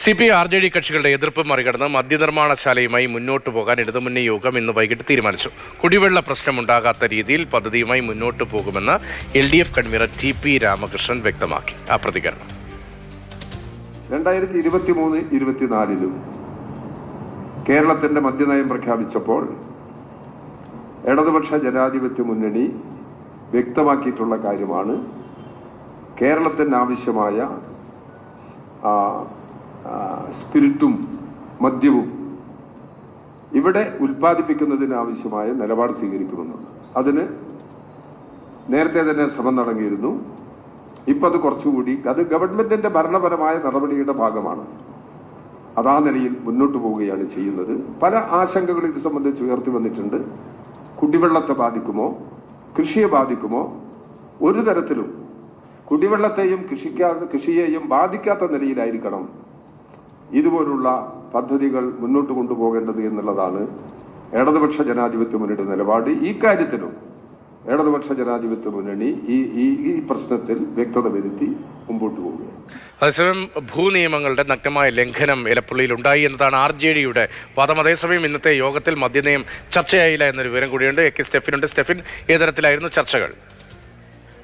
CPI-RJD കക്ഷികളുടെ എതിർപ്പ് മറികടന്ന് മദ്യനിർമ്മാണശാലയുമായി മുന്നോട്ടു പോകാൻ ഇടതുമുന്നണി യോഗം ഇന്ന് വൈകിട്ട് തീരുമാനിച്ചു. കുടിവെള്ള പ്രശ്നമുണ്ടാകാത്ത രീതിയിൽ പദ്ധതിയുമായി മുന്നോട്ടു പോകുമെന്ന് LDF കൺവീനർ TP രാമകൃഷ്ണൻ വ്യക്തമാക്കി. ആ പ്രതികരണം 2023-24 കേരളത്തിന്റെ മദ്യനയം പ്രഖ്യാപിച്ചപ്പോൾ ഇടതുപക്ഷ ജനാധിപത്യ മുന്നണി വ്യക്തമാക്കിയിട്ടുള്ള കാര്യമാണ് കേരളത്തിന് ആവശ്യമായ സ്പിരിറ്റും മദ്യവും ഇവിടെ ഉൽപ്പാദിപ്പിക്കുന്നതിന് ആവശ്യമായ നിലപാട് സ്വീകരിക്കുമെന്നുണ്ട്. അതിന് നേരത്തെ തന്നെ ശ്രമം നടങ്ങിയിരുന്നു. ഇപ്പം അത് കുറച്ചുകൂടി അത് ഗവൺമെന്റിന്റെ ഭരണപരമായ നടപടിയുടെ ഭാഗമാണ്. അതാ നിലയിൽ മുന്നോട്ട് പോവുകയാണ് ചെയ്യുന്നത്. പല ആശങ്കകൾ ഇത് സംബന്ധിച്ച് ഉയർത്തി വന്നിട്ടുണ്ട്. കുടിവെള്ളത്തെ ബാധിക്കുമോ, കൃഷിയെ ബാധിക്കുമോ? ഒരു തരത്തിലും കുടിവെള്ളത്തെയും കൃഷിയെയും ബാധിക്കാത്ത നിലയിലായിരിക്കണം ഇതുപോലുള്ള പദ്ധതികൾ മുന്നോട്ട് കൊണ്ടുപോകേണ്ടത് എന്നുള്ളതാണ് ഇടതുപക്ഷ ജനാധിപത്യ മുന്നണിയുടെ നിലപാട്. ഈ കാര്യത്തിലും ഇടതുപക്ഷ ജനാധിപത്യ മുന്നണി ഈ പ്രശ്നത്തിൽ വ്യക്തത വരുത്തി മുമ്പോട്ട് പോവുകയാണ്. അതേസമയം ഭൂനിയമങ്ങളുടെ നഗ്നമായ ലംഘനം എലപ്പുള്ളിയിൽ ഉണ്ടായി എന്നതാണ് RJDയുടെ വാദം. അതേസമയം ഇന്നത്തെ യോഗത്തിൽ മദ്യനയം ചർച്ചയായില്ല എന്നൊരു വിവരം കൂടിയുണ്ട്. AK സ്റ്റെഫിനുണ്ട്. സ്റ്റെഫിൻ, ഏത് തരത്തിലായിരുന്നു ചർച്ചകൾ?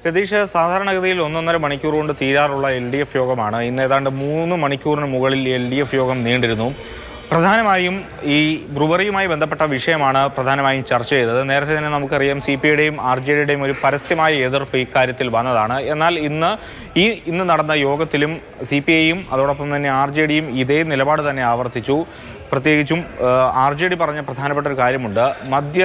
രതീഷ്, സാധാരണഗതിയിൽ 1.5 മണിക്കൂർ കൊണ്ട് തീരാറുള്ള LDF യോഗമാണ്. ഇന്ന് ഏതാണ്ട് 3 മണിക്കൂറിന് മുകളിൽ LDF യോഗം നീണ്ടിരുന്നു. പ്രധാനമായും ഈ ബ്രുവറിയുമായി ബന്ധപ്പെട്ട വിഷയമാണ് പ്രധാനമായും ചർച്ച ചെയ്തത്. നേരത്തെ തന്നെ നമുക്കറിയാം CPIയുടെയും RJDയുടെയും ഒരു പരസ്യമായ എതിർപ്പ് ഇക്കാര്യത്തിൽ വന്നതാണ്. എന്നാൽ ഇന്ന് നടന്ന യോഗത്തിലും CPIയും അതോടൊപ്പം തന്നെ RJDയും ഇതേ നിലപാട് തന്നെ ആവർത്തിച്ചു. പ്രത്യേകിച്ചും RJD പറഞ്ഞ പ്രധാനപ്പെട്ട ഒരു കാര്യമുണ്ട്. മദ്യ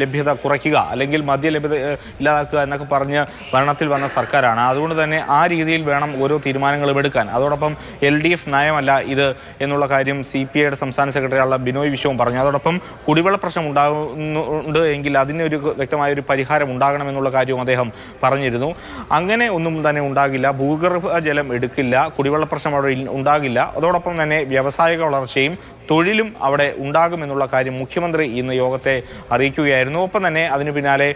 ലഭ്യത കുറയ്ക്കുക അല്ലെങ്കിൽ മദ്യ ലഭ്യത ഇല്ലാതാക്കുക എന്നൊക്കെ പറഞ്ഞ് ഭരണത്തിൽ വന്ന സർക്കാരാണ്. അതുകൊണ്ട് തന്നെ ആ രീതിയിൽ വേണം ഓരോ തീരുമാനങ്ങളും എടുക്കാൻ. അതോടൊപ്പം LDF നയമല്ല ഇത് എന്നുള്ള കാര്യം CPIയുടെ സംസ്ഥാന സെക്രട്ടറിയായ ബിനോയ് വിശ്വവും പറഞ്ഞു. അതോടൊപ്പം കുടിവെള്ള പ്രശ്നം ഉണ്ടാകുന്നുണ്ട് എങ്കിൽ അതിനൊരു വ്യക്തമായൊരു പരിഹാരം ഉണ്ടാകണമെന്നുള്ള കാര്യവും അദ്ദേഹം പറഞ്ഞിരുന്നു. അങ്ങനെ ഒന്നും തന്നെ ഉണ്ടാകില്ല. ഭൂഗർഭ ജലം എടുക്കില്ല, കുടിവെള്ള പ്രശ്നം അവിടെ ഉണ്ടാകില്ല. അതോടൊപ്പം തന്നെ വ്യാവസായിക വളർച്ചയും തൊഴിലും അവിടെ ഉണ്ടാകുമെന്നുള്ള കാര്യം മുഖ്യമന്ത്രി ഇന്ന് യോഗത്തെ അറിയിക്കുകയായിരുന്നു. ഒപ്പം തന്നെ അതിനു പിന്നാലെ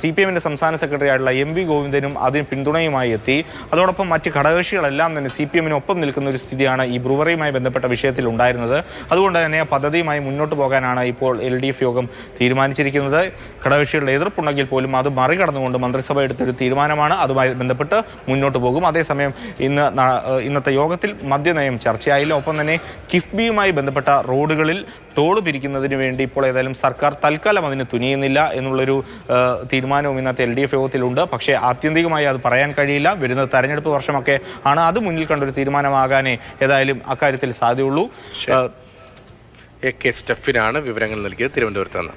CPIഎമ്മിൻ്റെ സംസ്ഥാന സെക്രട്ടറി ആയിട്ടുള്ള MV ഗോവിന്ദനും അതിന് പിന്തുണയുമായി എത്തി. അതോടൊപ്പം മറ്റ് ഘടകകക്ഷികളെല്ലാം തന്നെ CPIഎമ്മിനൊപ്പം നിൽക്കുന്ന ഒരു സ്ഥിതിയാണ് ഈ ബ്രുവറിയുമായി ബന്ധപ്പെട്ട വിഷയത്തിൽ ഉണ്ടായിരുന്നത്. അതുകൊണ്ട് തന്നെ പദ്ധതിയുമായി മുന്നോട്ട് പോകാനാണ് ഇപ്പോൾ LDF യോഗം തീരുമാനിച്ചിരിക്കുന്നത്. ഘടകകക്ഷികളുടെ എതിർപ്പുണ്ടെങ്കിൽ പോലും അത് മറികടന്നുകൊണ്ട് മന്ത്രിസഭ എടുത്തൊരു തീരുമാനമാണ്. അതുമായി ബന്ധപ്പെട്ട് മുന്നോട്ട് പോകും. അതേസമയം ഇന്നത്തെ യോഗത്തിൽ മദ്യനയം ചർച്ചയായില്ല. ഒപ്പം തന്നെ കിഫ്ബിയുമായി ബന്ധപ്പെട്ട റോഡുകളിൽ ടോൾ പിരിക്കുന്നതിന് വേണ്ടി ഇപ്പോൾ ഏതായാലും സർക്കാർ തൽക്കാലം അതിന് തുനിയുന്നില്ല എന്നുള്ളൊരു തീരുമാനവും ഇന്നത്തെ LDF യോഗത്തിലുണ്ട്. പക്ഷേ ആത്യന്തികമായി അത് പറയാൻ കഴിയില്ല. വരുന്ന തെരഞ്ഞെടുപ്പ് വർഷമൊക്കെ ആണ് അത് മുന്നിൽ കണ്ടൊരു തീരുമാനമാകാനേ ഏതായാലും അക്കാര്യത്തിൽ സാധ്യതയുള്ളൂ. AK സ്റ്റെഫിനാണ് വിവരങ്ങൾ നൽകിയത് തിരുവനന്തപുരത്ത് നിന്ന്.